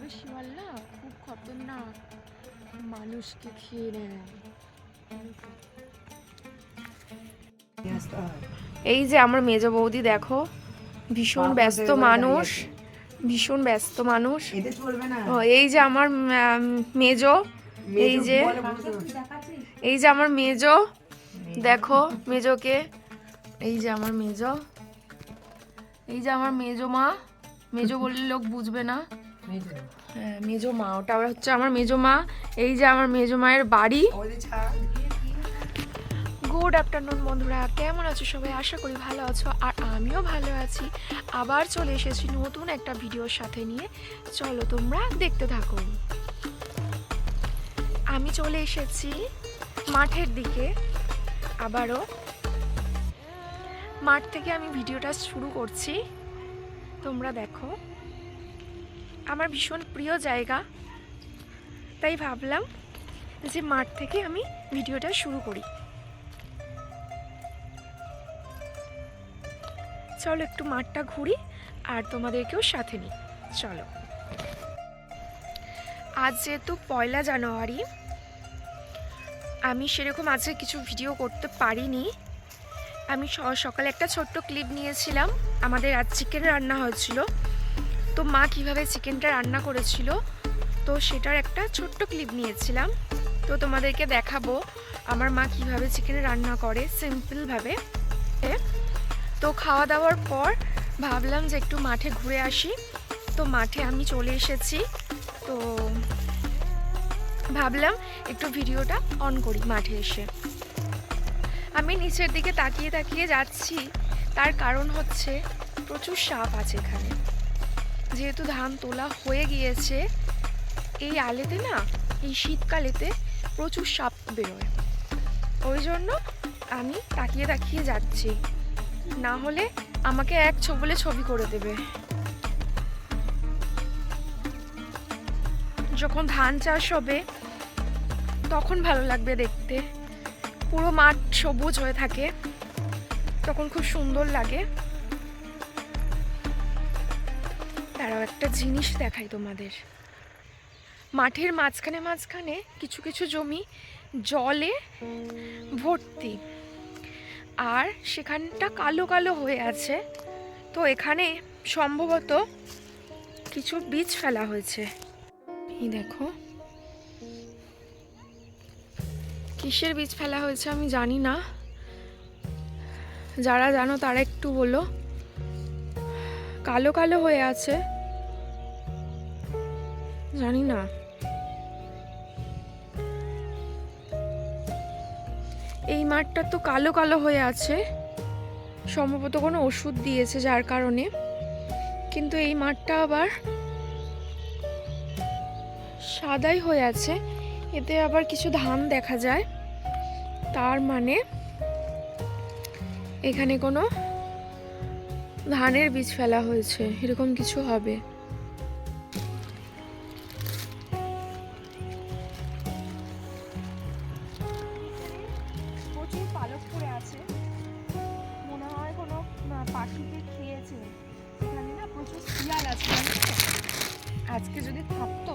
তবে শিয়াল না খুব খতরনাক, মানুষকে খেয়ে নেয়। এই যে আমার মেজ বৌদি দেখো, ভীষণ ব্যস্ত মানুষ, ভীষণ ব্যস্ত মানুষ। এই যে আমার মেজ, এই যে আমার মেজ, দেখো মেজকে, এই যে আমার মেজ, এই যে আমার মেজো মা। মেজো বললে লোক বুঝবে না, হ্যাঁ মেজো মা, ওটা হচ্ছে আমার মেজো মা। এই যে আমার মেজো মায়ের বাড়ি। গুড আফটারনুন বন্ধুরা, কেমন আছো সবাই? আশা করি ভালো আছো, আর আমিও ভালো আছি। আবার চলে এসেছি নতুন একটা ভিডিওর সাথে নিয়ে, চলো তোমরা দেখতে থাকো। আমি চলে এসেছি মাঠের দিকে, আবারও মাঠ থেকে আমি ভিডিওটা শুরু করছি। তোমরা দেখো, আমার ভীষণ প্রিয় জায়গা, তাই ভাবলাম যে মাঠ থেকে আমি ভিডিওটা শুরু করি। চলো একটু মাঠটা ঘুরি আর তোমাদেরকেও সাথে নিই, চলো। আজ যেহেতু 1 জানুয়ারি, আমি সেরকম আজকে কিছু ভিডিও করতে পারিনি। আমি সকালে একটা ছোট্ট ক্লিপ নিয়েছিলাম, আমাদের আজ চিকেন রান্না হয়েছিল, তো মা কিভাবে চিকেনটা রান্না করেছিল তো সেটার একটা ছোট্ট ক্লিপ নিয়েছিলাম। তো তোমাদেরকে দেখাবো আমার মা কিভাবে চিকেন রান্না করে সিম্পলভাবে। তো খাওয়া দাওয়ার পর ভাবলাম যে একটু মাঠে ঘুরে আসি, তো মাঠে আমি চলে এসেছি। তো ভাবলাম একটু ভিডিওটা অন করি মাঠে এসে। আমি নিচের দিকে তাকিয়ে তাকিয়ে যাচ্ছি, তার কারণ হচ্ছে প্রচুর সাপ আছে এখানে। যেহেতু ধান তোলা হয়ে গিয়েছে, এই আলেতে না, এই শীতকালেতে প্রচুর সাপ বেরোয়, ওই জন্য আমি তাকিয়ে তাকিয়ে যাচ্ছি, না হলে আমাকে এক ছবলে ছবি করে দেবে। যখন ধান চাষ হবে তখন ভালো লাগবে দেখতে, পুরো মাঠ সবুজ হয়ে থাকে, তখন খুব সুন্দর লাগে। তারাও একটা জিনিস দেখাই তোমাদের, মাঠের মাঝখানে মাঝখানে কিছু কিছু জমি জলে ভর্তি, আর সেখানটা কালো কালো হয়ে আছে। তো এখানে সম্ভবত কিছু বীজ ফেলা হয়েছে। এই দেখো, কিসের বীজ ফেলা হয়েছে আমি জানি না, যারা জানো তারা একটু বলো। কালো কালো হয়ে আছে, জানি না। এই মাঠটা তো কালো কালো হয়ে আছে, সম্ভবত কোনো ওষুধ দিয়েছে যার কারণে। কিন্তু এই মাঠটা আবার সাদাই হয়ে আছে, এতে আবার কিছু ধান দেখা যায়, তার মানে এখানে কোনো ধানের বীজ ফেলা হয়েছে, এরকম কিছু হবে। প্রচুর পালক পড়ে আছে, মনে হয় কোনো পাখিকে খেয়েছে। এখানে না প্রচুর শিয়াল আছে, আজকে যদি থাকতো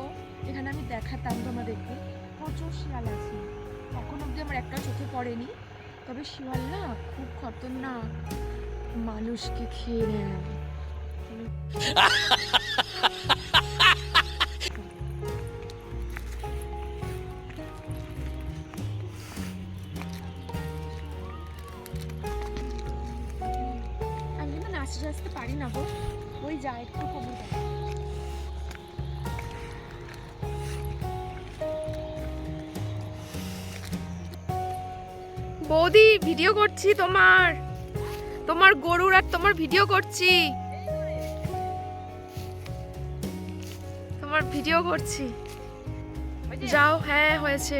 এখানে আমি দেখাতাম তোমাদেরকে, প্রচুর শিয়াল আছে। এখন অবধি আমার একটা চোখে পড়েনি, তবে শিয়াল না খুব খতরনাক, মানুষকে খেয়ে নেয়। আমি কিন্তু নাচতে নাচতে পারি না গো, ওই যা একটু খবর দেয়। বৌদি ভিডিও করছি, তোমার গরুর আর তোমার ভিডিও করছি, তোমার ভিডিও করছি। যাও, হ্যাঁ হয়েছে।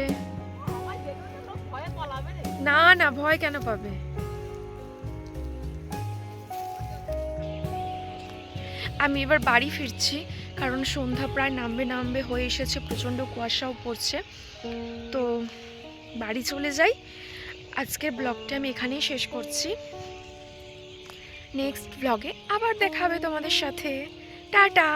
না না, ভয় কেন পাবে? আমি এবার বাড়ি ফিরছি, কারণ সন্ধ্যা প্রায় নামবে হয়ে এসেছে, প্রচণ্ড কুয়াশাও পড়ছে। তো বাড়ি চলে যাই। আজকের ব্লগটা আমি এখানেই শেষ করছি, নেক্সট ব্লগে আবার দেখা হবে তোমাদের সাথে। টাটা।